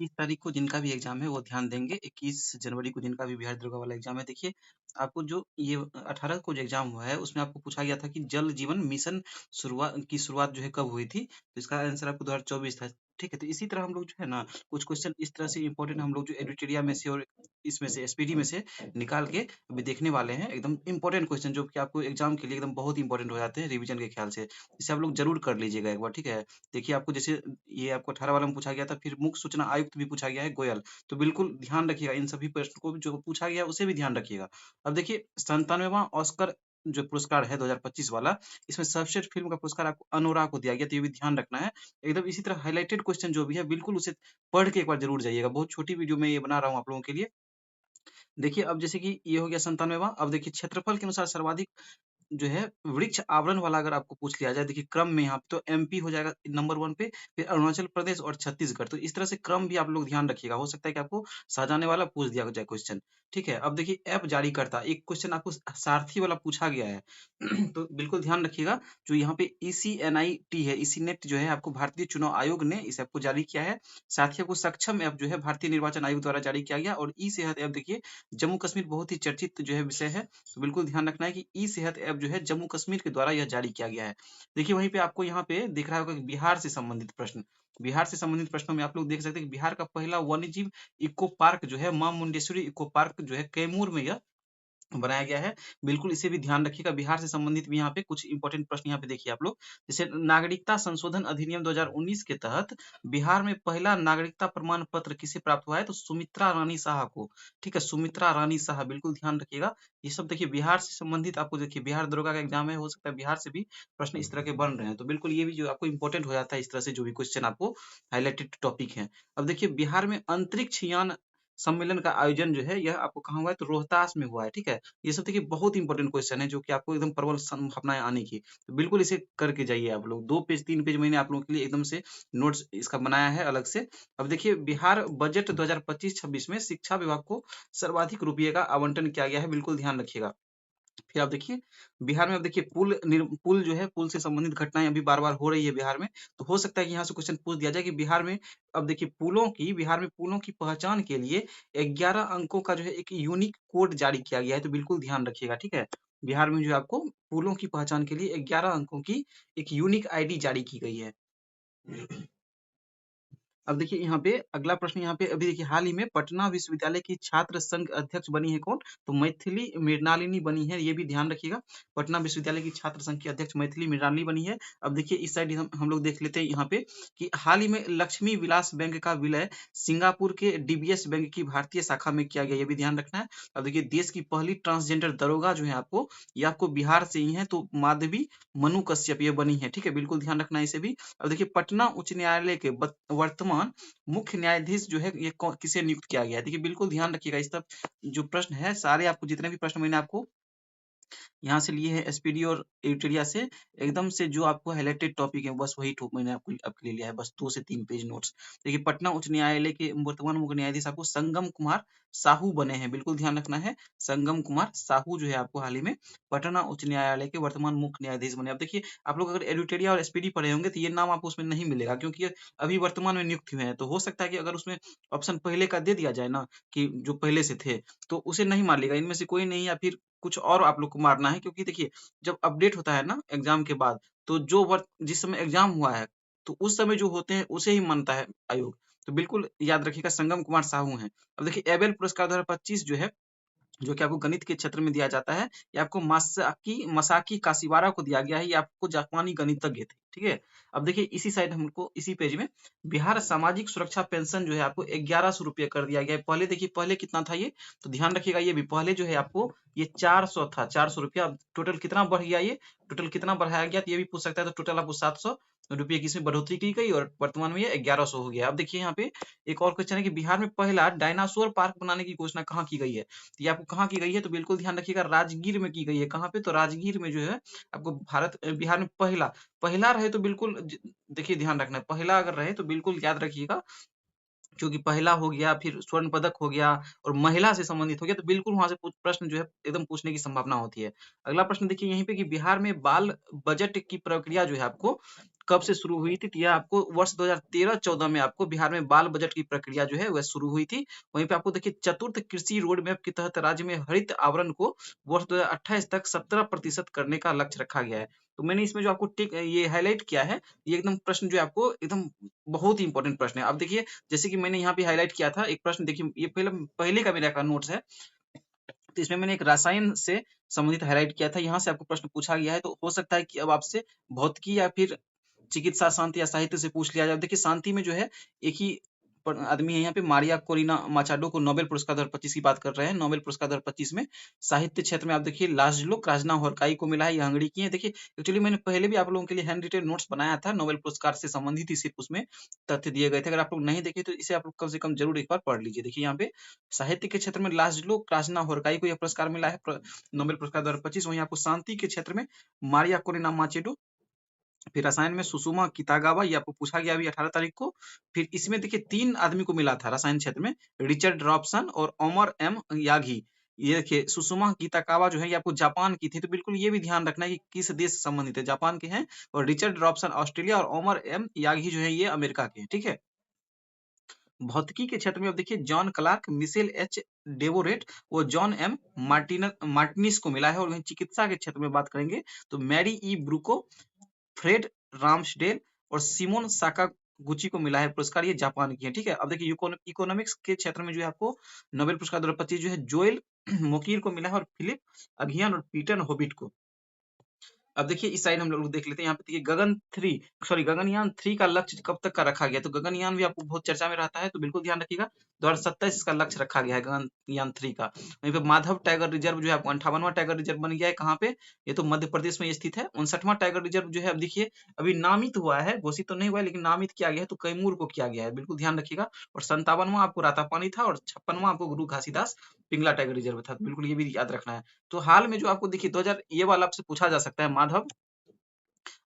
21 तारीख को जिनका भी एग्जाम है वो ध्यान देंगे। 21 जनवरी को जिनका भी बिहार दरोगा वाला एग्जाम है, देखिए आपको जो ये 18 को जो एग्जाम हुआ है उसमें आपको पूछा गया था कि जल जीवन मिशन शुरुआत जो है कब हुई थी, तो इसका आंसर आपको 2024 था। ठीक है, तो इसी तरह हम लोग जो है ना कुछ क्वेश्चन इस तरह से इंपॉर्टेंट हम लोग जो एडिटोरिया में से और इसमें से एसपीडी में से निकाल के अभी देखने वाले हैं। एकदम इंपॉर्टेंट क्वेश्चन जो कि आपको एग्जाम के लिए एकदम बहुत इंपॉर्टेंट हो जाते हैं रिवीजन के ख्याल से। इसे आप लोग जरूर कर लीजिएगा एक बार, ठीक है। देखिए आपको जैसे ये आपको 18 वाला में पूछा गया था, फिर मुख्य सूचना आयुक्त भी पूछा गया है गोयल, तो बिल्कुल ध्यान रखिएगा इन सभी प्रश्न को जो पूछा गया है उसे भी ध्यान रखिएगा। अब देखिए 97वां ऑस्कर जो पुरस्कार है 2025 वाला, इसमें सर्वश्रेष्ठ फिल्म का पुरस्कार आपको अनोरा को दिया गया, तो ये भी ध्यान रखना है। एकदम इसी तरह हाइलाइटेड क्वेश्चन जो भी है बिल्कुल उसे पढ़ के एक बार जरूर जाइएगा। बहुत छोटी वीडियो में ये बना रहा हूँ आप लोगों के लिए। देखिए अब जैसे कि ये हो गया 97वां। अब देखिए क्षेत्रफल के अनुसार सर्वाधिक जो है वृक्ष आवरण वाला अगर आपको पूछ लिया जाए, देखिए क्रम में यहाँ पे तो एमपी हो जाएगा नंबर 1 पे, फिर अरुणाचल प्रदेश और छत्तीसगढ़। तो इस तरह से क्रम भी आप लोग ध्यान रखिएगा, हो सकता है कि आपको साजाने वाला पूछ दिया जाए क्वेश्चन। ठीक है, अब देखिए ऐप जारी करता एक क्वेश्चन आपको सारथी वाला पूछा गया है तो बिल्कुल ध्यान रखिएगा। जो यहाँ पे ECNIT है, ECNET जो है आपको भारतीय चुनाव आयोग ने इस ऐप को जारी किया है। साथ ही आपको सक्षम ऐप जो है भारतीय निर्वाचन आयोग द्वारा जारी किया गया। और ई सेहत ऐप देखिए जम्मू कश्मीर बहुत ही चर्चित जो है विषय है, तो बिल्कुल ध्यान रखना है कि ई सेहत ऐप जो है जम्मू कश्मीर के द्वारा यह जारी किया गया है। देखिए वहीं पे आपको यहाँ पे दिख रहा होगा कि बिहार से संबंधित प्रश्न। बिहार से संबंधित प्रश्नों में आप लोग देख सकते हैं कि बिहार का पहला वन्यजीव इको पार्क जो है मां मुंडेश्वरी इको पार्क जो है कैमूर में यह बनाया गया है। बिल्कुल इसे भी ध्यान रखिएगा। बिहार से संबंधित भी यहाँ पे कुछ इंपॉर्टेंट प्रश्न यहाँ पे देखिए आप लोग। जैसे नागरिकता संशोधन अधिनियम 2019 के तहत बिहार में पहला नागरिकता प्रमाण पत्र किसे प्राप्त हुआ है, तो सुमित्रा रानी साहा को। ठीक है, सुमित्रा रानी साहा, बिल्कुल ध्यान रखिएगा। ये सब देखिए बिहार से संबंधित आपको देखिए बिहार दरोगा का एग्जाम है, हो सकता है बिहार से भी प्रश्न इस तरह के बन रहे हैं, तो बिल्कुल ये भी जो आपको इंपॉर्टेंट हो जाता है इस तरह से जो भी क्वेश्चन आपको हाईलाइटेड टॉपिक है। अब देखिए बिहार में अंतरिक्ष यान सम्मेलन का आयोजन जो है यह आपको कहाँ हुआ है, तो रोहतास में हुआ है। ठीक है, ये सब देखिए बहुत इंपॉर्टेंट क्वेश्चन है जो कि आपको एकदम प्रबल संभावनाएं आने की, तो बिल्कुल इसे करके जाइए आप लोग। 2 पेज 3 पेज मैंने आप लोगों के लिए एकदम से नोट्स इसका बनाया है अलग से। अब देखिए बिहार बजट 2025-26 में शिक्षा विभाग को सर्वाधिक रुपये का आवंटन किया गया है, बिल्कुल ध्यान रखिएगा। फिर आप देखिए बिहार में अब देखिए पुल जो है पुल से संबंधित घटनाएं अभी बार बार हो रही है बिहार में, तो हो सकता है कि यहाँ से क्वेश्चन पूछ दिया जाए कि बिहार में अब देखिए बिहार में पुलों की पहचान के लिए 11 अंकों का जो है एक यूनिक कोड जारी किया गया है, तो बिल्कुल ध्यान रखिएगा। ठीक है, बिहार में जो है आपको पुलों की पहचान के लिए 11 अंकों की एक यूनिक आईडी जारी की गई है। अब देखिए यहाँ पे अगला प्रश्न, यहाँ पे अभी देखिए हाल ही में पटना विश्वविद्यालय की छात्र संघ अध्यक्ष बनी है कौन, तो मैथिली मृणालिनी बनी है, ये भी ध्यान रखिएगा। पटना विश्वविद्यालय की छात्र संघ की अध्यक्ष मैथिली मृणालिनी बनी है। अब देखिए इस साइड हम लोग देख लेते हैं यहाँ पे कि हाल ही में लक्ष्मी विलास बैंक का विलय सिंगापुर के डीबीएस बैंक की भारतीय शाखा में किया गया, ये भी ध्यान रखना है। अब देखिए देश की पहली ट्रांसजेंडर दरोगा जो है आपको, ये आपको बिहार से ही है, तो माधवी मनु कश्यप ये बनी है। ठीक है, बिल्कुल ध्यान रखना है इसे भी। अब देखिए पटना उच्च न्यायालय के वर्तमान मुख्य न्यायाधीश जो है ये किसे नियुक्त किया गया है, देखिए बिल्कुल ध्यान रखिएगा। इस सब जो प्रश्न है सारे आपको जितने भी प्रश्न मैंने आपको यहाँ से लिए हैं एसपीडी और एडिटोरिया से, एकदम से जो आपको हाइलाइटेड टॉपिक है बस वही मैंने आपको आपके लिए लिया है, बस 2 से 3 पेज नोट्स। देखिए पटना उच्च न्यायालय के वर्तमान मुख्य न्यायाधीश आपको संगम कुमार साहू बने हैं, बिल्कुल ध्यान रखना है। संगम कुमार साहू जो है आपको हाल ही में पटना उच्च न्यायालय के वर्तमान मुख्य न्यायाधीश बने। अब देखिए आप लोग अगर एडिटोरिया और एसपीडी पढ़े होंगे तो ये नाम आपको उसमें नहीं मिलेगा, क्योंकि ये अभी वर्तमान में नियुक्त हुए हैं। तो हो सकता है कि अगर उसमें ऑप्शन पहले का दे दिया जाए ना कि जो पहले से थे, तो उसे नहीं मान लेगा, इनमें से कोई नहीं, या फिर कुछ और आप लोग को मारना है। क्योंकि देखिए जब अपडेट होता है ना एग्जाम के बाद, तो जो वर्ष जिस समय एग्जाम हुआ है तो उस समय जो होते हैं उसे ही मानता है आयोग, तो बिल्कुल याद रखिएगा संगम कुमार साहू हैं। अब देखिए एबेल पुरस्कार 2025 जो है, जो कि आपको गणित के क्षेत्र में दिया जाता है, ये आपको मासाकी मसाकी काशिवारा को दिया गया है, ये आपको जापानी गणितज्ञ थे। ठीक है, अब देखिए इसी साइड हमको इसी पेज में बिहार सामाजिक सुरक्षा पेंशन जो है आपको 1100 रुपये कर दिया गया है। पहले देखिए पहले कितना था ये, तो ध्यान रखिएगा ये भी पहले जो है आपको ये 400 था, 400 रुपया। अब टोटल कितना बढ़ गया, ये टोटल कितना बढ़ाया गया, तो ये भी पूछ सकता है। तो टोटल आपको 700 रुपये की इसमें बढ़ोतरी की गई और वर्तमान में ये 1100 हो गया। अब देखिए यहाँ पे एक और क्वेश्चन है कि बिहार में पहला डायनासोर पार्क बनाने की घोषणा कहाँ की गई है, तो ये आपको कहाँ की गई है, तो बिल्कुल ध्यान रखिएगा राजगीर में की गई है। कहाँ पे, तो राजगीर में जो है आपको बिहार में पहला पहला रहे तो बिल्कुल देखिए ध्यान रखना है, पहला अगर रहे तो बिल्कुल याद रखिएगा। क्योंकि पहला हो गया, फिर स्वर्ण पदक हो गया और महिला से संबंधित हो गया, तो बिल्कुल वहां से प्रश्न जो है एकदम पूछने की संभावना होती है। अगला प्रश्न देखिए यहीं पे कि बिहार में बाल बजट की प्रक्रिया जो है आपको कब से शुरू हुई थी? तो यह आपको वर्ष 2013-14 में आपको बिहार में बाल बजट की प्रक्रिया जो है वह शुरू हुई थी। वहीं पे आपको देखिए चतुर्थ कृषि रोड मैप के तहत राज्य में हरित आवरण को वर्ष 2028 तक 17% करने का लक्ष्य रखा गया है। तो मैंने इसमें जो आपको टिक ये हाइलाइट किया है, ये एकदम प्रश्न जो है आपको एकदम बहुत ही इंपॉर्टेंट प्रश्न है। अब देखिए जैसे कि मैंने यहाँ पे हाइलाइट किया था एक प्रश्न, देखिए ये पहले का मेरा नोट्स है, तो इसमें मैंने एक रसायन से संबंधित हाइलाइट किया था। यहाँ से आपको प्रश्न पूछा गया है, तो हो सकता है कि अब आपसे भौतिकी या फिर चिकित्सा शांति या साहित्य से पूछ लिया जाए। देखिए शांति में जो है एक ही आदमी है यहाँ पे, मारिया कोरिना माचाडो को नोबेल पुरस्कार 2025 की बात कर रहे हैं। नोबेल पुरस्कार 2025 में साहित्य क्षेत्र में आप देखिए लाज्लो क्राज्नाहोरकाई को मिला है, ये हंगरी की है। देखिए एक्चुअली मैंने पहले भी आप लोगों के लिए हैंड रिटेन नोट्स बनाया था, नोबेल पुरस्कार से संबंधित ही सिर्फ उसमें तथ्य दिए गए थे। अगर आप लोग नहीं देखे तो इसे आप लोग कम से कम जरूर एक बार पढ़ लीजिए। देखिए यहाँ पे साहित्य के क्षेत्र में लाज्लो क्राज्नाहोरकाई को यह पुरस्कार मिला है, नोबेल पुरस्कार 2025। वहीं आपको शांति के क्षेत्र में मारिया कोरिना माचेडो, फिर रसायन में सुसुमा कितागावा, ये आपको पूछा गया अभी 18 तारीख को। फिर इसमें देखिए 3 आदमी को मिला था रसायन क्षेत्र में, रिचर्ड रॉबसन और ओमर एम यागी। ये देखिए सुसुमा किताकावा जो है ये आपको जापान की थी, तो बिल्कुल ये भी ध्यान रखना है कि किस देश से संबंधित है, जापान के हैं। और रिचर्ड रॉबसन ऑस्ट्रेलिया और ओमर एम यागी जो है ये अमेरिका के हैं, ठीक है। भौतिकी के क्षेत्र में अब देखिए जॉन क्लार्क, मिशेल एच डेवोरेट, वो जॉन एम मार्टिनिस को मिला है। और वहीं चिकित्सा के क्षेत्र में बात करेंगे तो मैरी ई ब्रूको, फ्रेड राम्सडेल और सिमोन साकागुची को मिला है पुरस्कार, ये जापान की है, ठीक है। अब देखिए इकोनॉमिक्स के क्षेत्र में जो है आपको नोबेल पुरस्कार 2025 जो है जोएल मोकीर को मिला है, और फिलिप अगियन और पीटर होबिट को। अब देखिए इस साइड हम लोग देख लेते हैं। यहाँ पे देखिए गगनयान 3 का लक्ष्य कब तक का रखा गया, तो गगनयान भी आपको बहुत चर्चा में रहता है, तो बिल्कुल ध्यान रखिएगा 2027 का लक्ष्य रखा गया है गगनयान 3 का। वहीं पे माधव टाइगर रिजर्व जो है आपको 58वां टाइगर रिजर्व बन गया है, कहाँ पे, ये तो मध्य प्रदेश में स्थित है। 59वां टाइगर रिजर्व जो है अब देखिए अभी नामित हुआ है, घोषित तो नहीं हुआ है, लेकिन नामित किया गया है, तो कैमूर को किया गया है, बिल्कुल ध्यान रखिएगा। और 57वां आपको रातापानी था, और 56वां आपको गुरु घासीदास पिंगला टाइगर रिजर्व था, तो बिल्कुल ये भी याद रखना है। तो हाल में जो आपको देखिए 2000 ये वाला आपसे पूछा जा सकता है,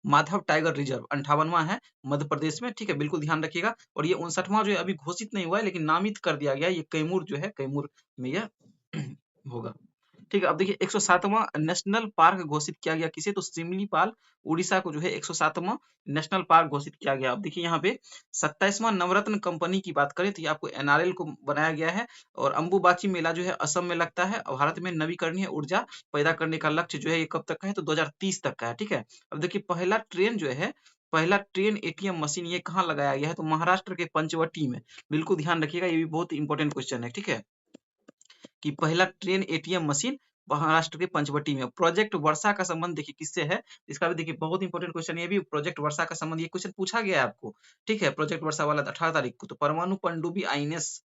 माधव टाइगर रिजर्व 58वां है मध्य प्रदेश में, ठीक है, बिल्कुल ध्यान रखिएगा। और ये 59वां जो है अभी घोषित नहीं हुआ है, लेकिन नामित कर दिया गया है, ये कैमूर जो है, कैमूर में यह होगा, ठीक है। अब देखिए 107वां नेशनल पार्क घोषित किया गया किसे, तो सिमलीपाल उड़ीसा को जो है 107वां नेशनल पार्क घोषित किया गया। अब देखिए यहाँ पे 27वां नवरत्न कंपनी की बात करें तो ये आपको एनआरएल को बनाया गया है। और अंबुबाची मेला जो है असम में लगता है। और भारत में नवीकरणीय ऊर्जा पैदा करने का लक्ष्य जो है ये कब तक का है, तो 2030 तक का है, ठीक है। अब देखिए पहला ट्रेन एटीएम मशीन ये कहाँ लगाया गया है, तो महाराष्ट्र के पंचवटी में, बिल्कुल ध्यान रखिएगा, ये भी बहुत इंपॉर्टेंट क्वेश्चन है, ठीक है, कि पहला ट्रेन एटीएम मशीन महाराष्ट्र के पंचवटी में। प्रोजेक्ट वर्षा का संबंध देखिए किससे है, इसका भी देखिए बहुत इंपॉर्टेंट क्वेश्चन, ये भी प्रोजेक्ट वर्षा का संबंध, ये क्वेश्चन पूछा गया है आपको, ठीक है, प्रोजेक्ट वर्षा वाला 18 तारीख को। तो परमाणु पनडुब्बी आईएनएस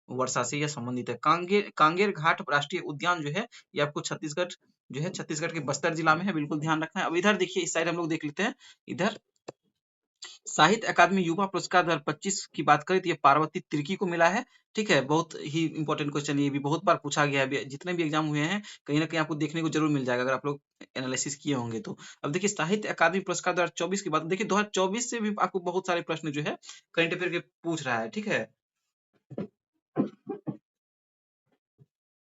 वर्षा से यह संबंधित है। कांगेर घाट राष्ट्रीय उद्यान जो है ये आपको छत्तीसगढ़ के बस्तर जिला में है, बिल्कुल ध्यान रखना है। अब इधर देखिए इस साइड हम लोग देख लेते हैं, इधर साहित्य अकादमी युवा पुरस्कार 2025 की बात करें तो ये पार्वती तिर्की को मिला है, ठीक है। बहुत ही इंपॉर्टेंट क्वेश्चन, ये भी बहुत बार पूछा गया है, जितने भी एग्जाम हुए हैं कहीं ना कहीं आपको देखने को जरूर मिल जाएगा अगर आप लोग एनालिसिस किए होंगे तो। अब देखिए साहित्य अकादमी पुरस्कार 2024 की बात, देखिए 2024 से भी आपको बहुत सारे प्रश्न जो है करंट अफेयर के पूछ रहा है, ठीक है।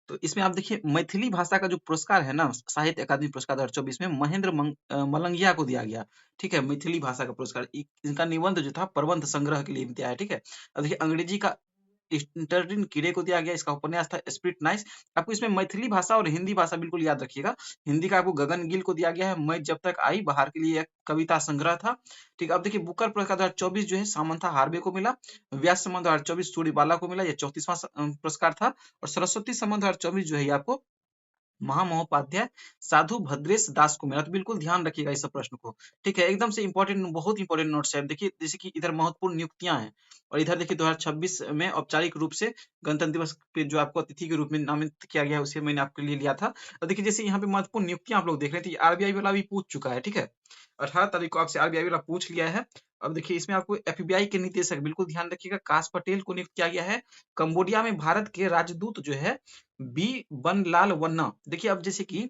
तो इसमें आप देखिए मैथिली भाषा का जो पुरस्कार है ना, साहित्य अकादमी पुरस्कार 2024 में महेंद्र मलंगिया को दिया गया, ठीक है, मैथिली भाषा का पुरस्कार। इनका निबंध जो था प्रबंध संग्रह के लिए दिया है, ठीक है। अब देखिए अंग्रेजी का इंटरडिन कीड़े को दिया गया, इसका उपन्यास था स्पिरिट नाइस। आपको इसमें मैथिली भाषा और हिंदी भाषा बिल्कुल याद रखिएगा। हिंदी का आपको गगन गिल को दिया गया है, मैं जब तक आई बाहर के लिए एक कविता संग्रह था, ठीक है। अब देखिए बुकर पुरस्कार 2024 जो है सामंथा हार्वे को मिला। व्यास सम्मान 2024 सूर्यबाला को मिला, यह 34वां पुरस्कार था। और सरस्वती सम्मान 2024 जो है ये आपको महामहोपाध्याय साधु भद्रेश दास को मिला, तो बिल्कुल ध्यान रखिएगा इस सब प्रश्न को, ठीक है। एकदम से इंपॉर्टेंट, बहुत इंपॉर्टेंट नोट्स है। देखिए जैसे कि इधर महत्वपूर्ण नियुक्तियां हैं, और इधर देखिए 2026 में औपचारिक रूप से गणतंत्र दिवस पे जो आपको अतिथि के रूप में नामित किया गया है उसे मैंने आपके लिए लिया था। और देखिए जैसे यहाँ पे महत्वपूर्ण नियुक्तियां आप लोग देख रहे थे, आरबीआई वाला भी पूछ चुका है, ठीक है, 18 तारीख को आपसे आरबीआई वाला पूछ लिया है। अब देखिए इसमें आपको एफबीआई के निदेशक, बिल्कुल ध्यान रखिएगा, काश पटेल को नियुक्त किया गया है। कंबोडिया में भारत के राजदूत जो है बी बनलाल वन्ना, देखिए अब जैसे कि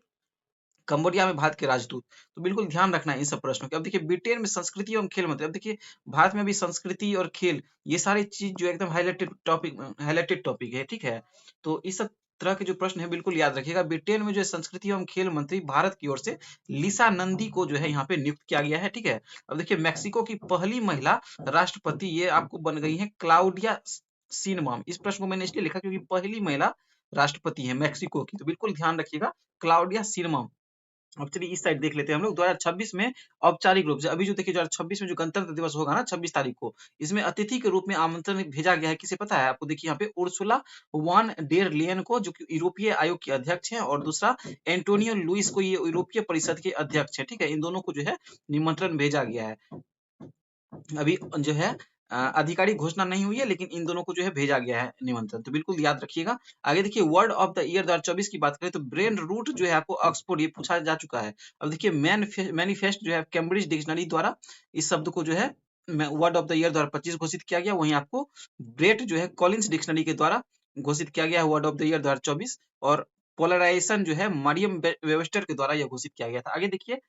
कंबोडिया में भारत के राजदूत, तो बिल्कुल ध्यान रखना है इन सब प्रश्नों के। अब देखिए ब्रिटेन में संस्कृति एवं खेल मंत्री, अब देखिए भारत में भी संस्कृति और खेल ये सारी चीज जो एकदम हाईलाइटेड टॉपिक है, ठीक है। तो इस सब तरह के जो प्रश्न है बिल्कुल याद रखिएगा। ब्रिटेन में जो है संस्कृति एवं खेल मंत्री भारत की ओर से लिसा नंदी को जो है यहाँ पे नियुक्त किया गया है, ठीक है। अब देखिए मेक्सिको की पहली महिला राष्ट्रपति ये आपको बन गई है क्लाउडिया सीनमाम। इस प्रश्न को मैंने इसलिए लिखा क्योंकि पहली महिला राष्ट्रपति है मेक्सिको की, तो बिल्कुल ध्यान रखिएगा क्लाउडिया सीनमाम। अब चलिए इस साइड देख लेते हैं हम लोग। 2026 में औपचारिक रूप से, अभी जो देखिए 2026 में जो गणतंत्र दिवस होगा ना 26 तारीख को, इसमें अतिथि के रूप में आमंत्रण भेजा गया है। किसे पता है आपको? देखिए यहाँ पे उर्सुला वॉन डेर लेयन को, जो कि यूरोपीय आयोग के अध्यक्ष हैं, और दूसरा एंटोनियो लुइस को, ये यूरोपीय परिषद के अध्यक्ष है, ठीक है। इन दोनों को जो है निमंत्रण भेजा गया है। अभी जो है आधिकारिक घोषणा नहीं हुई है, लेकिन इन दोनों को जो है भेजा गया है निमंत्रण, तो बिल्कुल याद रखिएगा। आगे देखिए वर्ड ऑफ द ईयर 2024 की बात करें तो ब्रेन रूट जो है आपको ऑक्सफोर्ड ये पूछा जा चुका है। अब देखिए मैनिफेस्ट जो है कैम्ब्रिज डिक्शनरी द्वारा इस शब्द को जो है वर्ड ऑफ द ईयर 2025 घोषित किया गया। वहीं आपको ब्रेट जो है कॉलिंस डिक्शनरी के द्वारा घोषित किया गया है वर्ड ऑफ द ईयर 2024, और पोलराइजेशन जो है मरियम वेबस्टर के द्वारा यह घोषित किया गया था। आगे देखिए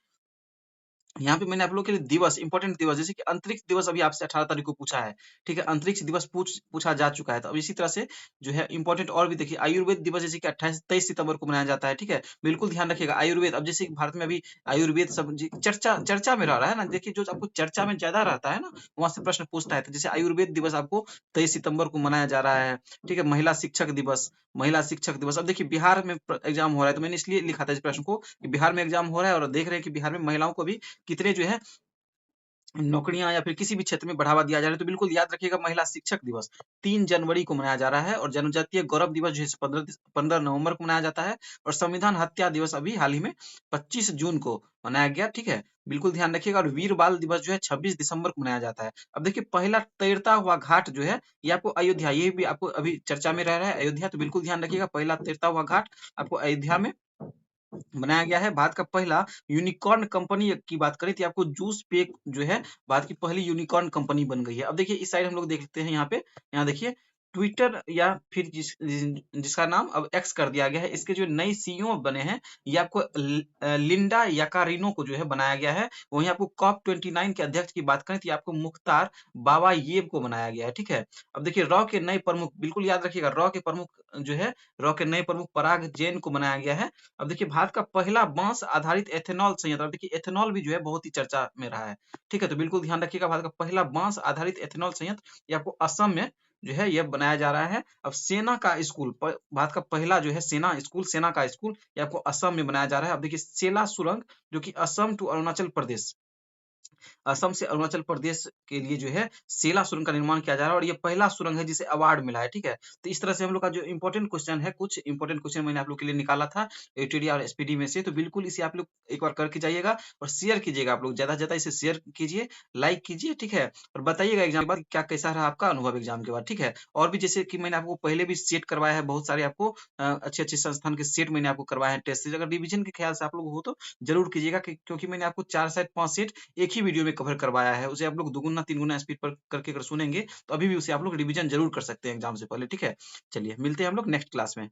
यहाँ पे मैंने आप लोग के लिए दिवस, इंपॉर्टेंट दिवस, जैसे कि अंतरिक्ष दिवस अभी आपसे 18 तारीख को पूछा है, ठीक है। अंतरिक्ष दिवस पूछा जा चुका है। तो अब इसी तरह से जो है इंपॉर्टेंट और भी देखिए आयुर्वेद दिवस, जैसे कि 23 सितंबर को मनाया जाता है, ठीक है। बिल्कुल ध्यान रखिएगा आयुर्वेद। अब जैसे कि भारत में अभी आयुर्वेद सब चर्चा चर्चा में रह रहा है ना, देखिए जो आपको चर्चा में ज्यादा रहता है ना, वहां से प्रश्न पूछता है। तो जैसे आयुर्वेद दिवस आपको 23 सितंबर को मनाया जा रहा है, ठीक है। महिला शिक्षक दिवस, महिला शिक्षक दिवस। अब देखिए बिहार में एग्जाम हो रहा है, तो मैंने इसलिए लिखा था इस प्रश्न को कि बिहार में एग्जाम हो रहा है, और देख रहे हैं कि बिहार में महिलाओं को भी कितने जो है नौकरियां या फिर किसी भी क्षेत्र में बढ़ावा दिया जा रहा है। तो बिल्कुल याद रखिएगा महिला शिक्षक दिवस 3 जनवरी को मनाया जा रहा है, और जनजातीय गौरव दिवस जो है 15 नवंबर को मनाया जाता है, और संविधान हत्या दिवस अभी हाल ही में 25 जून को मनाया गया, ठीक है। बिल्कुल ध्यान रखिएगा। और वीर बाल दिवस जो है 26 दिसंबर को मनाया जाता है। अब देखिए पहला तैरता हुआ घाट जो है ये आपको अयोध्या, ये भी आपको अभी चर्चा में रह रहा है अयोध्या, तो बिल्कुल ध्यान रखिएगा पहला तैरता हुआ घाट आपको अयोध्या में बनाया गया है। भारत का पहला यूनिकॉर्न कंपनी की बात करें तो आपको जूस पे जो है भारत की पहली यूनिकॉर्न कंपनी बन गई है। अब देखिए इस साइड हम लोग देखते हैं यहाँ पे, यहाँ देखिए ट्विटर या फिर जिसका नाम अब एक्स कर दिया गया है, इसके जो नई सीईओ बने हैं ये आपको लिंडा याकारिनो को जो है बनाया गया है। वहीं आपको कॉप 29 के अध्यक्ष की बात करें तो ये आपको मुख्तार बाबायेव को बनाया गया है, ठीक है। अब देखिए रॉ के नए प्रमुख, बिल्कुल याद रखिएगा, रॉ के प्रमुख जो है, रॉ के नए प्रमुख पराग जैन को बनाया गया है। अब देखिए भारत का पहला बांस आधारित एथेनॉल संयंत्र, अब देखिए एथेनॉल भी जो है बहुत ही चर्चा में रहा है, ठीक है। तो बिल्कुल ध्यान रखिएगा भारत का पहला बांस आधारित एथेनॉल संयंत्र ये आपको असम में जो है यह बनाया जा रहा है। अब सेना का स्कूल, भारत का पहला जो है सेना का स्कूल ये आपको असम में बनाया जा रहा है। अब देखिए सेला सुरंग जो कि असम टू अरुणाचल प्रदेश, असम से अरुणाचल प्रदेश के लिए जो है सेला सुरंग का निर्माण किया जा रहा है, और ये पहला सुरंग है जिसे अवार्ड मिला है, ठीक है। तो इस तरह से हम लोग का जो इंपॉर्टेंट क्वेश्चन है, कुछ इंपॉर्टेंट क्वेश्चन मैंने आप लोग के लिए निकाला था एटीडी और एसपीडी में से, तो बिल्कुल इसे आप लोग एक बार करके जाइएगा और शेयर कीजिएगा। आप लोग ज्यादा से ज्यादा इसे शेयर कीजिए, लाइक कीजिए, ठीक है। और बताइएगा एग्जाम के बाद क्या कैसा रहा आपका अनुभव एग्जाम के बाद, ठीक है। और भी जैसे कि मैंने आपको पहले भी सेट करवाया है, बहुत सारे आपको अच्छे अच्छे संस्थान के सेट मैंने आपको करवाए हैं टेस्ट से। अगर रिविजन के ख्याल से आप लोग हो तो जरूर कीजिएगा, क्योंकि मैंने आपको 4 सेट 5 सेट एक ही वीडियो में कवर करवाया है। उसे आप लोग दुगुना तीन स्पीड पर करके अगर सुनेंगे तो अभी भी उसे आप लोग रिवीजन जरूर कर सकते हैं एग्जाम से पहले, ठीक है। चलिए मिलते हैं हम लोग नेक्स्ट क्लास में।